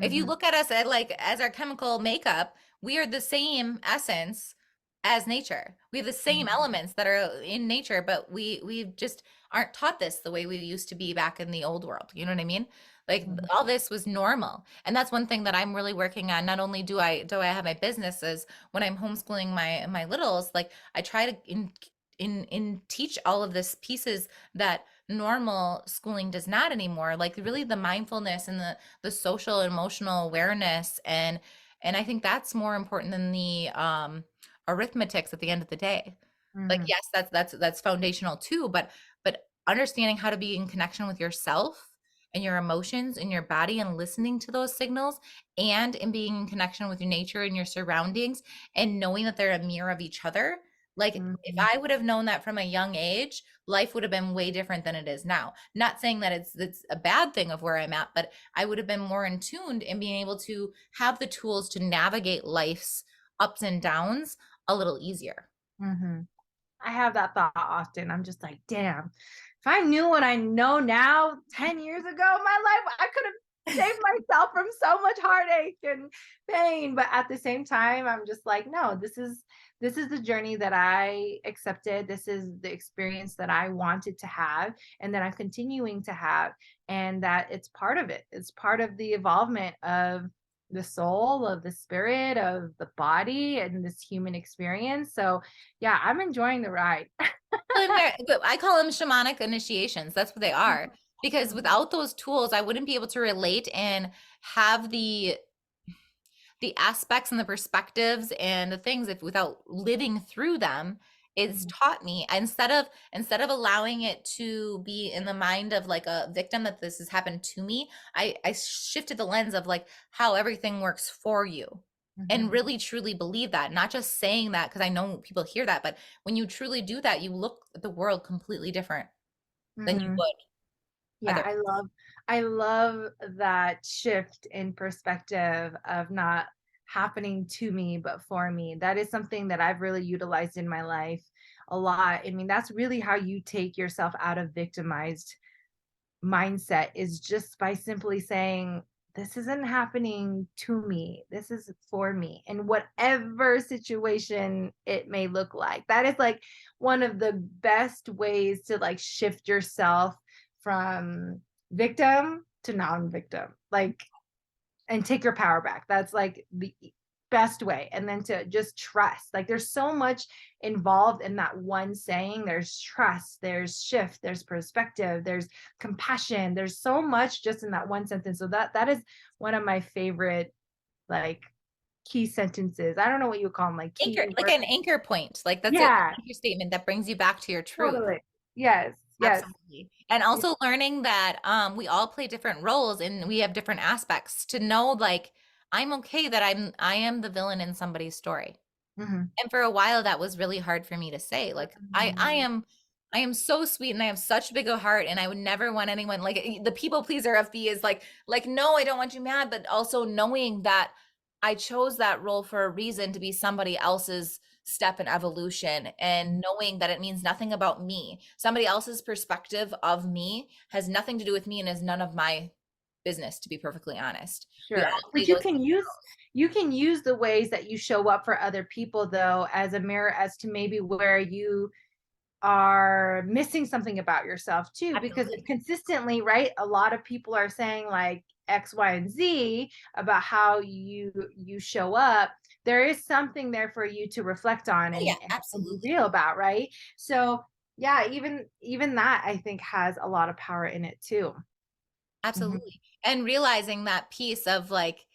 If you Mhm. look at us at like as our chemical makeup, we are the same essence as nature. We have the same Mhm. elements that are in nature, but we just aren't taught this the way we used to be back in the old world. You know what I mean? Like Mhm. all this was normal. And that's one thing that I'm really working on. Not only do I have my businesses, when I'm homeschooling my littles, like I try to in teach all of this pieces that normal schooling does not anymore, like really the mindfulness and the social emotional awareness. And I think that's more important than the arithmetics at the end of the day. Like, Mhm. yes, that's foundational too, but understanding how to be in connection with yourself and your emotions and your body and listening to those signals, and in being in connection with your nature and your surroundings, and knowing that they're a mirror of each other. Like, if Mhm. I would have known that from a young age, life would have been way different than it is now. Not saying that it's a bad thing of where I'm at, but I would have been more in tuned and being able to have the tools to navigate life's ups and downs a little easier. Mhm. I have that thought often. I'm just like, damn, if I knew what I know now 10 years ago, my life, I could have saved myself from so much heartache and pain. But at the same time, I'm just like, no, this is the journey that I accepted. This is the experience that I wanted to have and that I'm continuing to have. And that it's part of it. It's part of the evolvement of the soul, of the spirit, of the body, and this human experience. So yeah, I'm enjoying the ride. Well, but I call them shamanic initiations. That's what they are. Because Mhm. without those tools, I wouldn't be able to relate and have the aspects and the perspectives and the things, if without living through them. It's Mhm. taught me, instead of allowing it to be in the mind of like a victim that this has happened to me, I shifted the lens of like how everything works for you. and Mhm. really truly believe that, not just saying that because I know people hear that, but when you truly do that, you look at the world completely different than you Mhm. would Yeah, otherwise. I love that shift in perspective of not happening to me but for me. That is something that I've really utilized in my life a lot. I mean, that's really how you take yourself out of victimized mindset, is just by simply saying, this isn't happening to me. This is for me in whatever situation it may look like. That is like one of the best ways to like shift yourself from victim to non-victim. Like, and take your power back. That's like the best way. And then to just trust. Like there's so much involved in that one saying. There's trust, there's shift, there's perspective, there's compassion. There's so much just in that one sentence. So that is one of my favorite like key sentences. I don't know what you call them, like Anchor, key like words. an anchor point. Like that's it, Yeah, anchor statement that brings you back to your truth. totally. Yes, yes. Absolutely. And also learning that we all play different roles and we have different aspects, to know like I'm okay that I am the villain in somebody's story. Mhm. And for a while that was really hard for me to say. Like I am so sweet and I have such big a heart and I would never want anyone like the people pleaser of me is like no, I don't want you mad, but also knowing that I chose that role for a reason, to be somebody else's step in evolution, and knowing that it means nothing about me. Somebody else's perspective of me has nothing to do with me and is none of my business, to be perfectly honest. We all Sure. play But those. you can use the ways that you show up for other people though as a mirror as to maybe where you are missing something about yourself too, because if Absolutely. consistently, right, a lot of people are saying like X, Y, and Z about how you show up, there is something there for you to reflect on Oh yeah, and be absolutely. real about, right? So yeah, even that I think has a lot of power in it too. Mhm. Absolutely. And realizing that piece of like,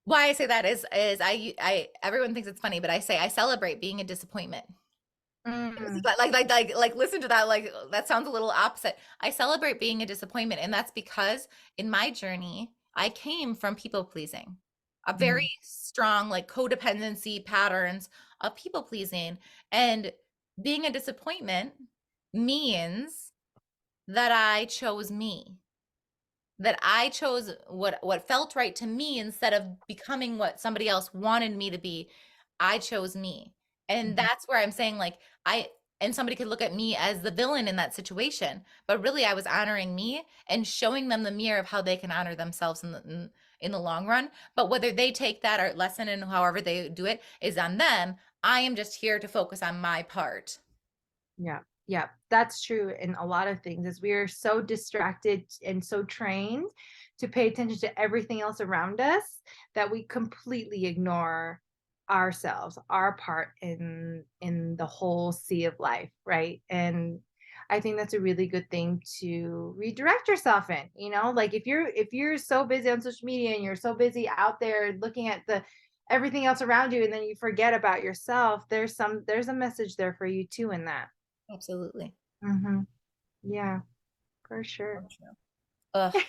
why I say that is I everyone thinks it's funny, but I say I celebrate being a disappointment. Mm, Like listen to that, like that sounds a little opposite. I celebrate being a disappointment, and that's because in my journey I came from people pleasing, a very mhm, strong like codependency patterns of people pleasing, and being a disappointment means that I chose me, that I chose what felt right to me instead of becoming what somebody else wanted me to be. I chose me. And mhm. that's where I'm saying like I and somebody could look at me as the villain in that situation, but really I was honoring me and showing them the mirror of how they can honor themselves in the long run. But whether they take that or lesson and however they do it is on them. I am just here to focus on my part. Yeah, yeah, that's true in a lot of things, is we are so distracted and so trained to pay attention to everything else around us that we completely ignore ourselves, our part in the whole sea of life, right? And I think that's a really good thing to redirect yourself in, you know, like if you're so busy on social media and you're so busy out there looking at the everything else around you and then you forget about yourself, there's a message there for you too in that. Absolutely. Mhm. Yeah, for sure. So true. Ugh. There's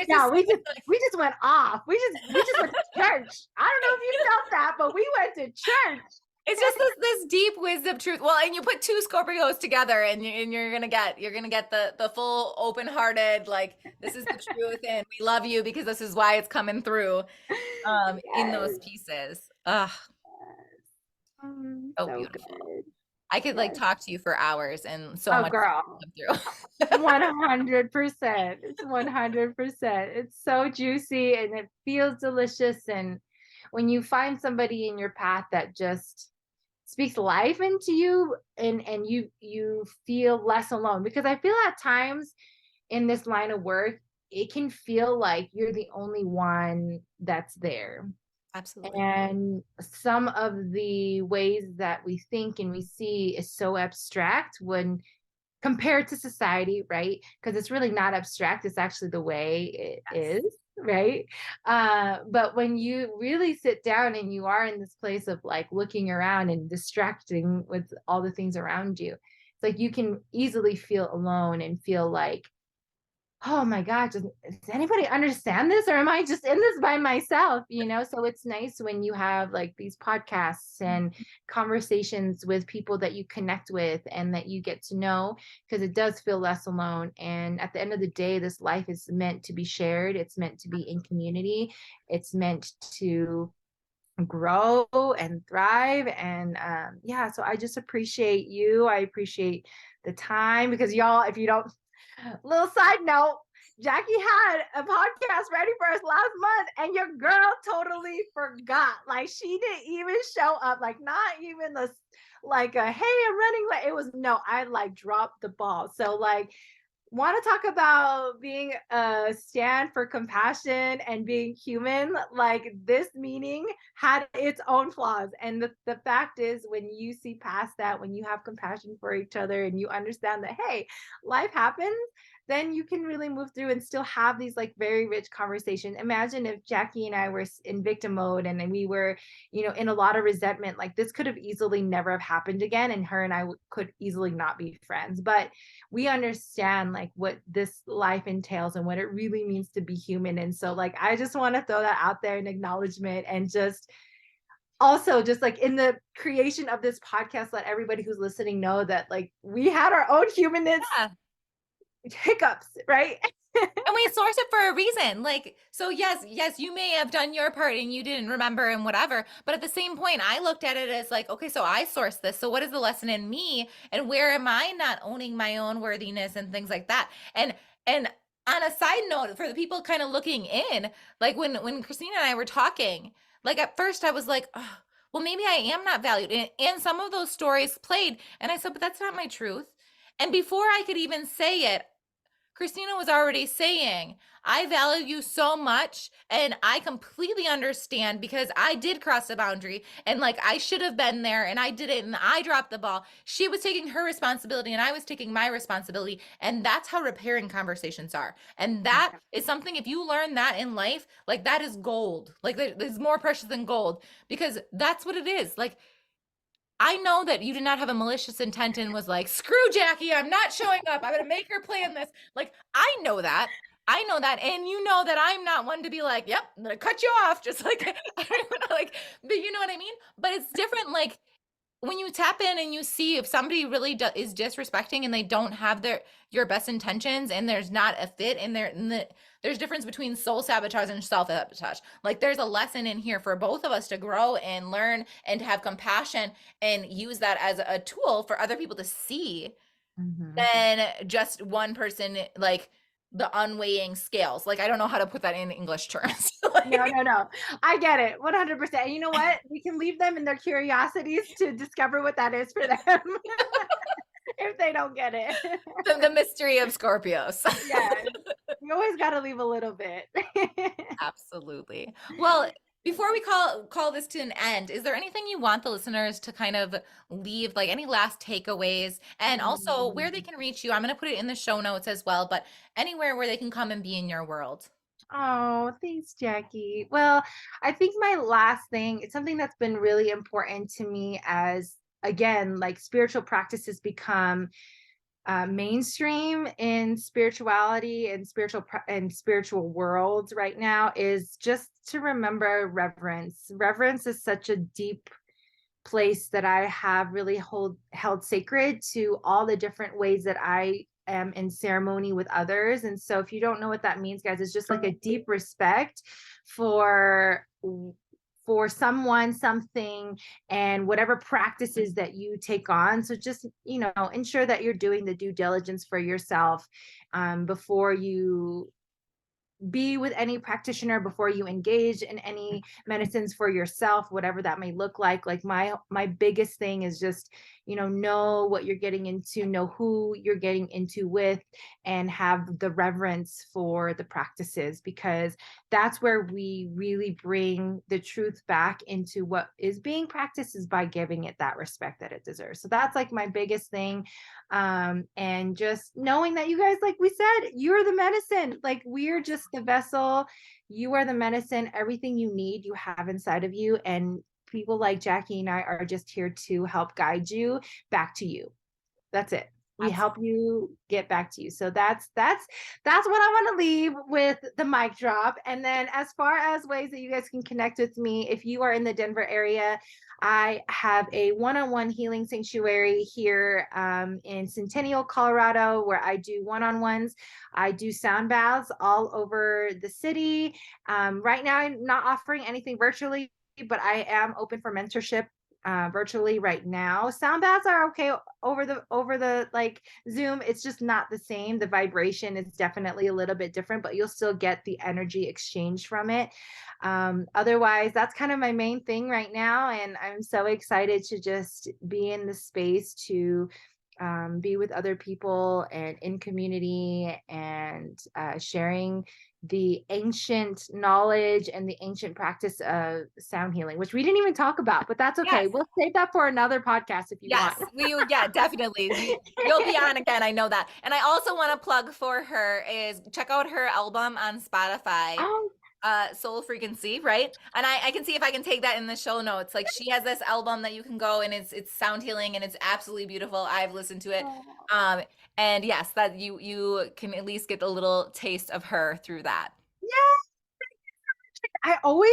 Yeah, just so much like we just went off. We just went to church. I don't know if you felt that, but we went to church. it's just this deep wisdom truth. Well, and you put two Scorpios together, and you're gonna get the full open hearted like this is the truth, and we love you because this is why it's coming through in those Yes. pieces. Ugh, so So beautiful. good. I could like Yes. talk to you for hours, and so Oh, much girl. come through. 100%. It's 100%. It's so juicy and it feels delicious. And when you find somebody in your path that just speaks life into you and you feel less alone, because I feel at times in this line of work it can feel like you're the only one that's there, Absolutely. and some of the ways that we think and we see is so abstract when compared to society, right? Because it's really not abstract, it's actually the way it Yes. is, right? But when you really sit down and you are in this place of like looking around and distracting with all the things around you, it's like you can easily feel alone and feel like oh my God, does anybody understand this, or am I just in this by myself? So it's nice when you have like these podcasts and conversations with people that you connect with and that you get to know, because it does feel less alone. And at the end of the day, this life is meant to be shared. It's meant to be in community. It's meant to grow and thrive. And yeah, so I just appreciate you. I appreciate the time, because y'all, if you don't, little side note, Jackie had a podcast ready for us last month, and your girl totally forgot. Like, she didn't even show up, like not even like a hey, I'm running late. It was no, I like dropped the ball. So like, want to talk about being a stand for compassion and being human. Like, this meeting had its own flaws, and the fact is, when you see past that, when you have compassion for each other and you understand that, hey, life happens, then you can really move through and still have these like very rich conversations. Imagine if Jackie and I were in victim mode, and then we were, in a lot of resentment. Like, this could have easily never have happened again, and her and I could easily not be friends. But we understand like what this life entails and what it really means to be human. And so like, I just want to throw that out there in acknowledgement, and just also just like in the creation of this podcast, let everybody who's listening know that like we had our own humanness Yeah. hiccups, right? And we source it for a reason. Like, so yes, you may have done your part and you didn't remember and whatever. But at the same point, I looked at it as like, okay, so I sourced this. So what is the lesson in me? And where am I not owning my own worthiness and things like that? And on a side note, for the people kind of looking in, like when Christina and I were talking, like at first I was like, oh, well, maybe I am not valued. And some of those stories played. And I said, but that's not my truth. And before I could even say it, Christina was already saying, I value you so much and I completely understand because I did cross the boundary and like I should have been there and I did it and I dropped the ball. She was taking her responsibility and I was taking my responsibility. And that's how repairing conversations are. And that is something, if you learn that in life, like that is gold. Like there's more precious than gold because that's what it is. Like, I know that you did not have a malicious intent and was like, screw Jackie, I'm not showing up. I'm going to make her plan this. Like, I know that. I know that. And you know that I'm not one to be like, yep, I'm going to cut you off. Just like, I don't know, like, but you know what I mean? But it's different. Like, when you tap in and you see if somebody really is disrespecting and they don't have your best intentions and there's not a fit in there's difference between soul sabotage and self sabotage. Like there's a lesson in here for both of us to grow and learn and to have compassion and use that as a tool for other people to see than just one person, like the unweighing scales. Like I don't know how to put that in English terms. Like, No. I get it 100%. And you know what? We can leave them in their curiosities to discover what that is for them if they don't get it. the mystery of Scorpios. Yes. You always got to leave a little bit. Absolutely. Well, before we call this to an end, is there anything you want the listeners to kind of leave, like any last takeaways, and also where they can reach you? I'm going to put it in the show notes as well, but anywhere where they can come and be in your world. Oh, thanks, Jackie. Well, I think my last thing, it's something that's been really important to me as, again, like spiritual practices become mainstream in spirituality and spiritual worlds right now, is just to remember reverence. Reverence is such a deep place that I have really held sacred to all the different ways that I am in ceremony with others. And so if you don't know what that means, guys, it's just like a deep respect for someone, something, and whatever practices that you take on. So just, ensure that you're doing the due diligence for yourself before you be with any practitioner, before you engage in any medicines for yourself, whatever that may look like. Like my biggest thing is just, know what you're getting into, know who you're getting into with, and have the reverence for the practices, because that's where we really bring the truth back into what is being practiced, is by giving it that respect that it deserves. So that's like my biggest thing. And just knowing that you guys, like we said, you're the medicine. Like, we're just the vessel. You are the medicine. Everything you need, you have inside of you. And people like Jackie and I are just here to help guide you back to you. That's it. We help you get back to you. So that's what I want to leave with the mic drop. And then as far as ways that you guys can connect with me, if you are in the Denver area, I have a one-on-one healing sanctuary here in Centennial, Colorado, where I do one-on-ones. I do sound baths all over the city. Right now, I'm not offering anything virtually, but I am open for mentorship virtually right now. Sound baths are okay over the like Zoom. It's just not the same. The vibration is definitely a little bit different, but you'll still get the energy exchange from it. Otherwise, that's kind of my main thing right now, and I'm so excited to just be in the space to be with other people and in community and sharing the ancient knowledge and the ancient practice of sound healing, which we didn't even talk about, but that's okay. Yes. We'll save that for another podcast if you want. Yeah, definitely. You'll be on again. I know that. And I also want to plug for her is check out her album on Spotify. Oh, Soul Frequency, right? And I can see if I can take that in the show notes. Like she has this album that you can go and it's sound healing and it's absolutely beautiful. I've listened to it. And yes, that you can at least get a little taste of her through that. yeah. I always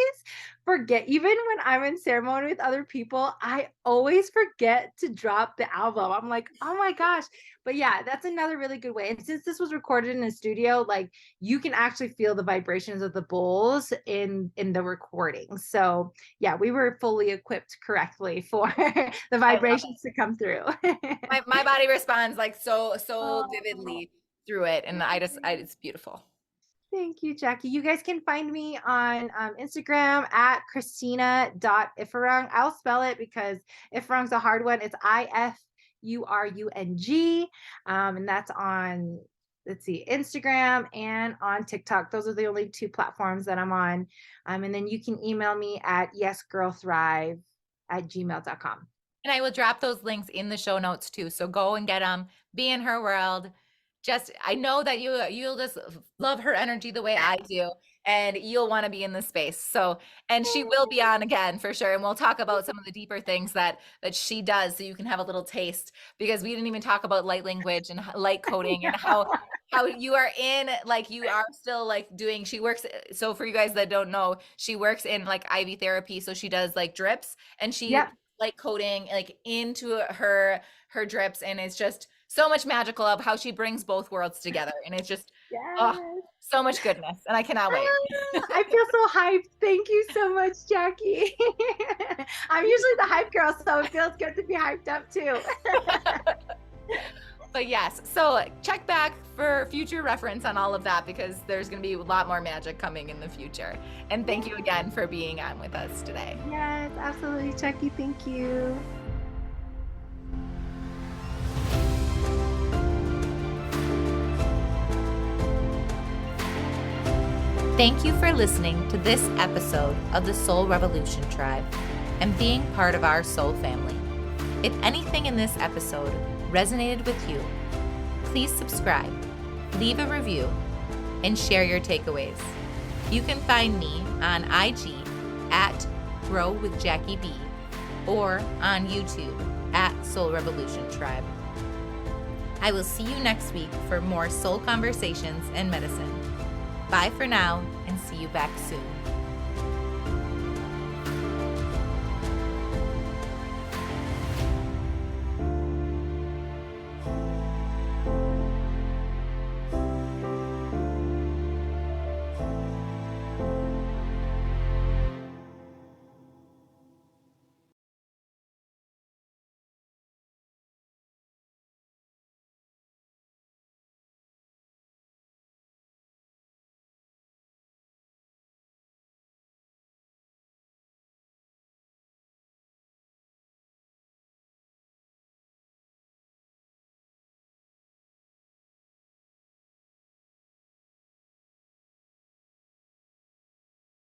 forget, even when I'm in ceremony with other people, I always forget to drop the album. I'm like, oh my gosh. But yeah, that's another really good way. And since this was recorded in a studio, like you can actually feel the vibrations of the bowls in the recording. So yeah, we were fully equipped correctly for the vibrations to come through. My body responds like so Oh. vividly through it. And it's beautiful. Thank you, Jackie. You guys can find me on Instagram at Christina.Ifurung. I'll spell it because Ifurung's a hard one. It's Ifurung. And that's on, let's see, Instagram and on TikTok. Those are the only two platforms that I'm on. And then you can email me at yesgirlthrive@gmail.com. And I will drop those links in the show notes too. So go and get them, be in her world. I know that you'll just love her energy the way I do, and you'll want to be in this space. So, and she will be on again for sure. And we'll talk about some of the deeper things that she does, so you can have a little taste, because we didn't even talk about light language and light coding and how you are you are still like doing, she works. So for you guys that don't know, she works in like IV therapy. So she does like drips and she light coding like into her drips, and it's just so much magical of how she brings both worlds together, and it's just so much goodness, and I cannot wait. I feel so hyped. Thank you so much, Jackie. I'm usually the hype girl, so it feels good to be hyped up too. But yes, so check back for future reference on all of that, because there's going to be a lot more magic coming in the future. And thank you again for being on with us today. Yes, absolutely, Jackie. Thank you. Thank you for listening to this episode of the Soul Revolution Tribe and being part of our soul family. If anything in this episode resonated with you, please subscribe, leave a review, and share your takeaways. You can find me on IG at Grow with Jackie B, or on YouTube at Soul Revolution Tribe. I will see you next week for more soul conversations and medicine. Bye for now, and see you back soon.